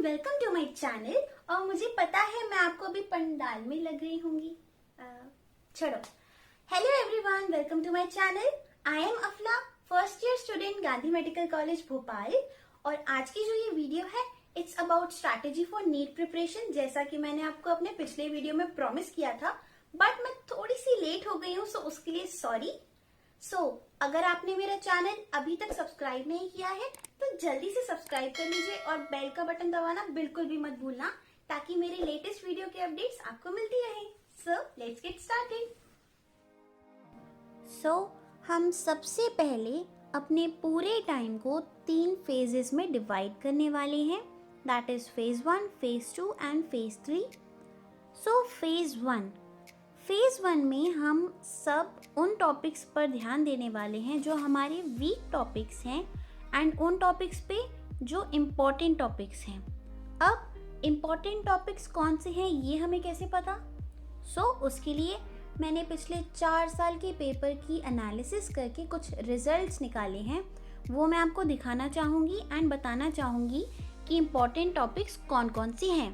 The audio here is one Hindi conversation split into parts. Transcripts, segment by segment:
Welcome to my channel. और मुझे पता है मैं आपको अभी पंडाल में लग रही होंगी। छोड़ो। Hello everyone, welcome to my channel. I am Afla, first year student, Gandhi medical college Bhopal. और आज की जो ये वीडियो है it's about strategy for NEET preparation. जैसा कि मैंने आपको अपने पिछले वीडियो में प्रॉमिस किया था, बट मैं थोड़ी सी लेट हो गई हूँ, सो उसके लिए सॉरी। अगर आपने मेरा चैनल अभी तक सब्सक्राइब नहीं किया है तो जल्दी से सब्सक्राइब कर लीजिए और बेल का बटन दबाना बिल्कुल भी मत भूलना, ताकि मेरे लेटेस्ट वीडियो के अपडेट्स आपको मिलती रहे। So let's get started. हम सबसे पहले अपने पूरे टाइम को 3 फेजेस में डिवाइड करने वाले हैं, that is phase 1, phase 2 and phase 3। Phase 1 में हम सब उन टॉपिक्स पर ध्यान देने वाले हैं जो हमारे वीक टॉपिक्स हैं एंड उन टॉपिक्स पे जो इम्पोर्टेंट टॉपिक्स हैं। अब इम्पोर्टेंट टॉपिक्स कौन से हैं ये हमें कैसे पता? उसके लिए मैंने पिछले 4 साल के पेपर की एनालिसिस करके कुछ रिजल्ट्स निकाले हैं, वो मैं आपको दिखाना चाहूँगी एंड बताना चाहूँगी कि इम्पोर्टेंट टॉपिक्स कौन कौन से हैं।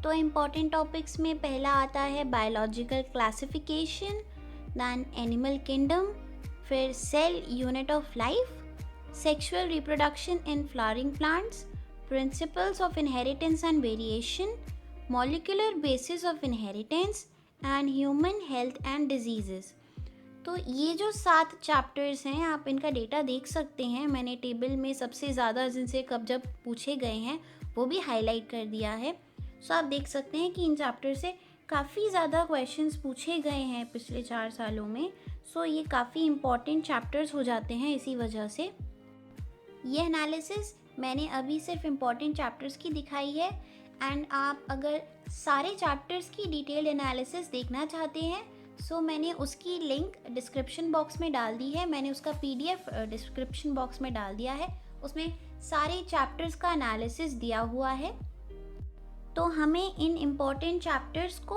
तो इम्पॉर्टेंट टॉपिक्स में पहला आता है biological classification, then animal kingdom, फिर cell unit of life, sexual reproduction in flowering plants, principles of inheritance and variation, molecular basis of inheritance and human health and diseases. तो ये जो 7 चैप्टर्स हैं आप इनका डेटा देख सकते हैं। मैंने टेबल में सबसे ज़्यादा जिनसे कब जब पूछे गए हैं वो भी हाईलाइट कर दिया है। आप देख सकते हैं कि इन चैप्टर से काफ़ी ज़्यादा क्वेश्चंस पूछे गए हैं पिछले 4 सालों में। ये काफ़ी इम्पॉर्टेंट चैप्टर्स हो जाते हैं इसी वजह से। ये एनालिसिस मैंने अभी सिर्फ इम्पॉर्टेंट चैप्टर्स की दिखाई है एंड आप अगर सारे चैप्टर्स की डिटेल्ड एनालिसिस देखना चाहते हैं मैंने उसकी लिंक डिस्क्रिप्शन बॉक्स में डाल दी है। मैंने उसका PDF डिस्क्रिप्शन बॉक्स में डाल दिया है, उसमें सारे चैप्टर्स का एनालिसिस दिया हुआ है। तो हमें इन इम्पॉर्टेंट चैप्टर्स को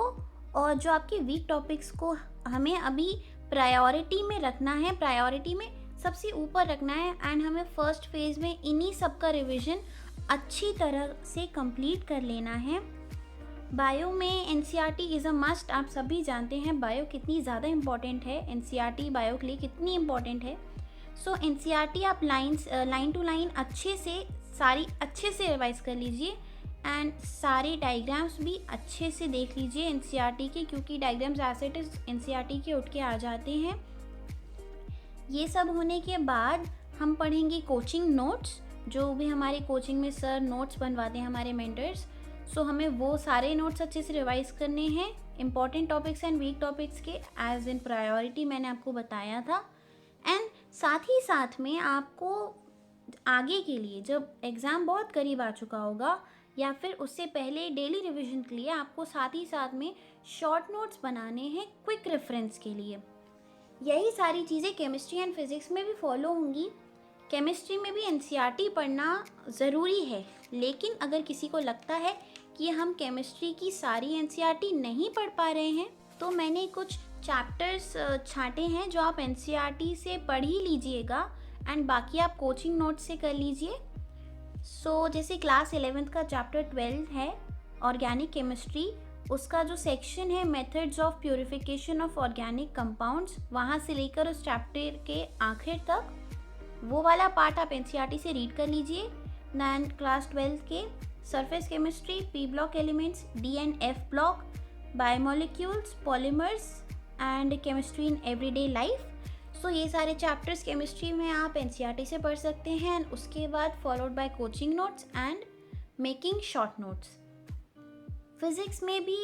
और जो आपके वीक टॉपिक्स को हमें अभी प्रायोरिटी में रखना है, प्रायोरिटी में सबसे ऊपर रखना है एंड हमें फर्स्ट फेज में इन्हीं सब का रिविज़न अच्छी तरह से कंप्लीट कर लेना है। बायो में NCERT इज़ अ मस्ट। आप सभी जानते हैं बायो कितनी ज़्यादा इम्पॉर्टेंट है, NCERT बायो के लिए कितनी इम्पॉर्टेंट है। NCERT आप लाइन टू लाइन अच्छे से रिवाइज़ कर लीजिए एंड सारे डायग्राम्स भी अच्छे से देख लीजिए NCERT के, क्योंकि diagrams as it is NCERT के उठ के आ जाते हैं। ये सब होने के बाद हम पढ़ेंगे कोचिंग नोट्स, जो भी हमारे कोचिंग में सर नोट्स बनवाते हैं हमारे मेंटर्स। हमें वो सारे नोट्स अच्छे से रिवाइज़ करने हैं, important topics and weak topics के एज इन प्रायोरिटी मैंने आपको बताया था। एंड साथ ही साथ में आपको आगे के लिए जब एग्ज़ाम बहुत करीब आ चुका होगा या फिर उससे पहले डेली रिवीजन के लिए आपको साथ ही साथ में शॉर्ट नोट्स बनाने हैं क्विक रेफरेंस के लिए। यही सारी चीज़ें केमिस्ट्री एंड फिज़िक्स में भी फॉलो होंगी। केमिस्ट्री में भी NCERT पढ़ना ज़रूरी है, लेकिन अगर किसी को लगता है कि हम केमिस्ट्री की सारी NCERT नहीं पढ़ पा रहे हैं तो मैंने कुछ चैप्टर्स छांटे हैं जो आप NCERT से पढ़ ही लीजिएगा एंड बाकी आप कोचिंग नोट्स से कर लीजिए। जैसे क्लास 11th का चैप्टर 12 है ऑर्गेनिक केमिस्ट्री, उसका जो सेक्शन है methods of purification of organic compounds, वहाँ से लेकर उस चैप्टर के आखिर तक वो वाला पार्ट आप NCERT से रीड कर लीजिए। दैन क्लास 12 के surface chemistry, P block elements, D and F block, biomolecules, polymers and chemistry in everyday life. ये सारे चैप्टर्स केमिस्ट्री में आप NCERT से पढ़ सकते हैं एंड उसके बाद followed by coaching notes and making short notes. Physics में भी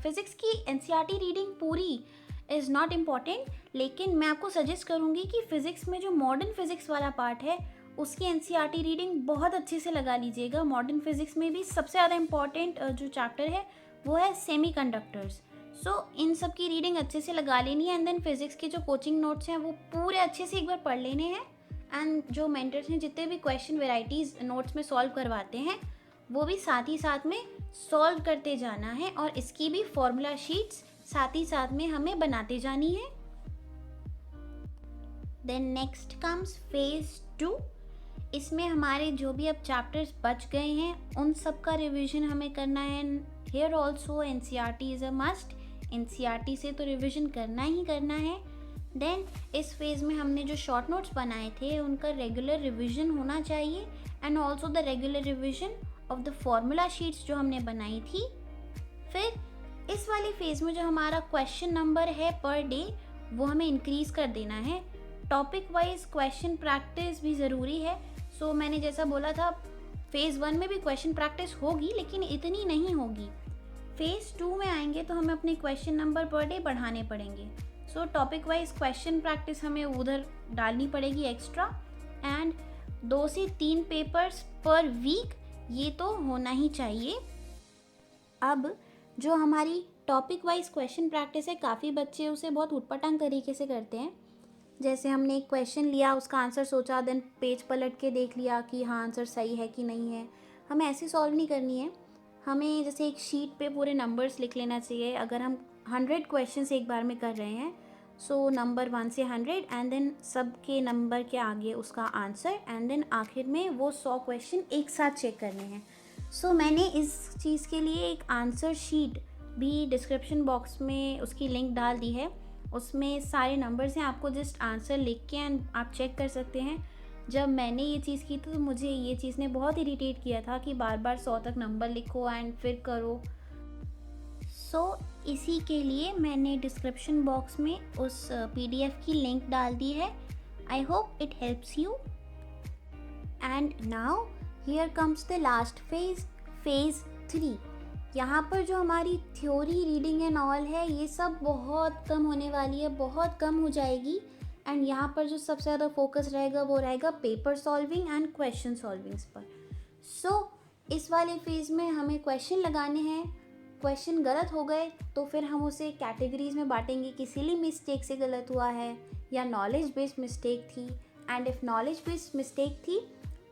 फिज़िक्स की NCERT रीडिंग पूरी इज़ नॉट इम्पॉर्टेंट, लेकिन मैं आपको सजेस्ट करूँगी कि फ़िज़िक्स में जो मॉडर्न फिज़िक्स वाला पार्ट है उसकी NCERT रीडिंग बहुत अच्छे से लगा लीजिएगा। मॉडर्न फिज़िक्स में भी सबसे ज़्यादा इम्पॉर्टेंट जो चैप्टर है वो है सेमीकंडक्टर्स। इन सब की रीडिंग अच्छे से लगा लेनी है एंड देन फिज़िक्स के जो कोचिंग नोट्स हैं वो पूरे अच्छे से एक बार पढ़ लेने हैं एंड जो मेंटर्स हैं जितने भी क्वेश्चन वेराइटीज़ नोट्स में सॉल्व करवाते हैं वो भी साथ ही साथ में सॉल्व करते जाना है और इसकी भी फॉर्मूला शीट्स साथ ही साथ में हमें बनाते जानी है। Then next comes phase 2। इसमें हमारे जो भी अब चैप्टर्स बच गए हैं उन सब का रिवीजन हमें करना है। Here also NCERT is a must, NCERT से तो रिवीजन करना ही करना है। देन इस फेज़ में हमने जो शॉर्ट नोट्स बनाए थे उनका रेगुलर रिवीजन होना चाहिए, and also the regular revision of the formula sheets जो हमने बनाई थी। फिर इस वाले फेज़ में जो हमारा क्वेश्चन नंबर है पर डे वो हमें इंक्रीज़ कर देना है। टॉपिक वाइज क्वेश्चन प्रैक्टिस भी ज़रूरी है। सो मैंने जैसा बोला था फेज़ 1 में भी क्वेश्चन प्रैक्टिस होगी लेकिन इतनी नहीं होगी। फेज़ 2 में आएंगे तो हमें अपने क्वेश्चन नंबर पर डे बढ़ाने पड़ेंगे। सो टॉपिक वाइज क्वेश्चन प्रैक्टिस हमें उधर डालनी पड़ेगी एक्स्ट्रा, एंड 2 से 3 पेपर्स पर वीक ये तो होना ही चाहिए। अब जो हमारी टॉपिक वाइज क्वेश्चन प्रैक्टिस है, काफ़ी बच्चे उसे बहुत उटपटांग तरीके से करते हैं। जैसे हमने एक क्वेश्चन लिया, उसका आंसर सोचा, देन पेज पलट के देख लिया कि हाँ आंसर सही है कि नहीं है। हमें ऐसी सॉल्व नहीं करनी है। हमें जैसे एक शीट पे पूरे नंबर्स लिख लेना चाहिए। अगर हम 100 क्वेश्चंस एक बार में कर रहे हैं, सो नंबर 1 से 100 एंड देन सब के नंबर के आगे उसका आंसर, एंड देन आखिर में वो 100 क्वेश्चन एक साथ चेक करने हैं। सो मैंने इस चीज़ के लिए एक आंसर शीट भी डिस्क्रिप्शन बॉक्स में उसकी लिंक डाल दी है। उसमें सारे नंबर्स हैं, आपको जस्ट आंसर लिख के एंड आप चेक कर सकते हैं। जब मैंने ये चीज़ की तो मुझे ये चीज़ ने बहुत इरिटेट किया था कि बार बार 100 तक नंबर लिखो एंड फिर करो। सो इसी के लिए मैंने डिस्क्रिप्शन बॉक्स में उस PDF की लिंक डाल दी है। I hope it helps you. And now here comes the last phase, phase 3। यहाँ पर जो हमारी थ्योरी, रीडिंग एंड ऑल है ये सब बहुत कम होने वाली है, बहुत कम हो जाएगी। एंड यहाँ पर जो सबसे ज़्यादा फोकस रहेगा वो रहेगा पेपर सॉल्विंग एंड क्वेश्चन सॉल्विंग्स पर। सो इस वाले फेज़ में हमें क्वेश्चन लगाने हैं। क्वेश्चन गलत हो गए तो फिर हम उसे कैटेगरीज में बांटेंगे कि सिली मिस्टेक से गलत हुआ है या नॉलेज बेस्ड मिस्टेक थी। And if knowledge based mistake थी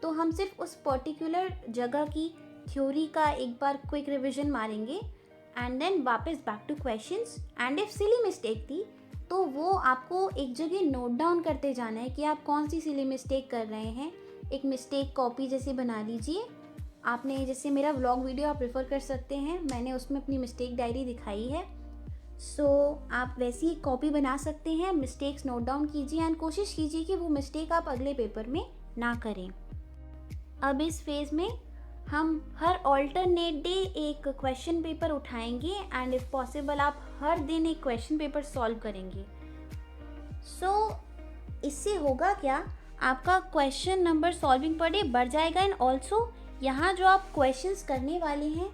तो हम सिर्फ उस पर्टिकुलर जगह की थ्योरी का एक बार क्विक रिवीजन मारेंगे एंड देन वापस back two questions. And if silly mistake थी तो वो आपको एक जगह नोट डाउन करते जाना है कि आप कौन सी सिली मिस्टेक कर रहे हैं। एक मिस्टेक कॉपी जैसे बना लीजिए। आपने जैसे मेरा व्लॉग वीडियो आप रेफ़र कर सकते हैं, मैंने उसमें अपनी मिस्टेक डायरी दिखाई है। सो आप वैसी एक कॉपी बना सकते हैं, मिस्टेक्स नोट डाउन कीजिए एंड कोशिश कीजिए कि वो मिस्टेक आप अगले पेपर में ना करें। अब इस फेज़ में हम हर ऑल्टरनेट डे एक क्वेश्चन पेपर उठाएंगे एंड इफ़ पॉसिबल आप हर दिन एक क्वेश्चन पेपर सॉल्व करेंगे। सो इससे होगा क्या, आपका question number solving per day बढ़ जाएगा। एंड ऑल्सो यहाँ जो आप क्वेश्चंस करने वाले हैं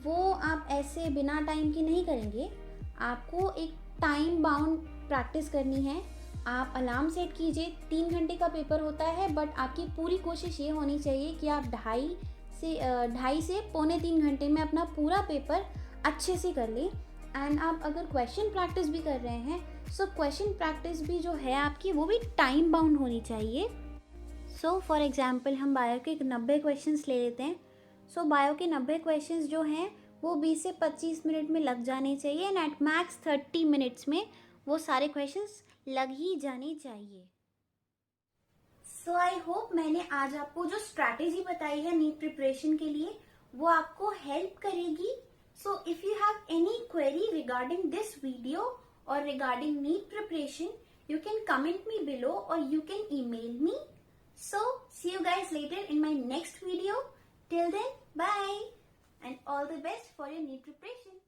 वो आप ऐसे बिना टाइम की नहीं करेंगे, आपको एक टाइम बाउंड प्रैक्टिस करनी है। आप अलार्म सेट कीजिए, 3 घंटे का पेपर होता है, बट आपकी पूरी कोशिश ये होनी चाहिए कि आप ढाई से पौने 3 घंटे में अपना पूरा पेपर अच्छे से कर लें। एंड आप अगर क्वेश्चन प्रैक्टिस भी कर रहे हैं, सो क्वेश्चन प्रैक्टिस भी जो है आपकी वो भी टाइम बाउंड होनी चाहिए। सो फॉर एग्जांपल हम बायो के 90 क्वेश्चंस ले लेते हैं। सो बायो के 90 क्वेश्चंस जो हैं वो 20 से 25 मिनट में लग जाने चाहिए एंड एट मैक्स 30 मिनट्स में वो सारे क्वेश्चंस लग ही जाने चाहिए। सो आई होप मैंने आज आपको जो स्ट्रैटेजी बताई है नीट प्रिपरेशन के लिए वो आपको हेल्प करेगी। So if you have any query regarding this video और regarding NEET preparation, you can comment me below or you can email me. So see you guys later in my next video. Till then, bye and all the best for your NEET preparation.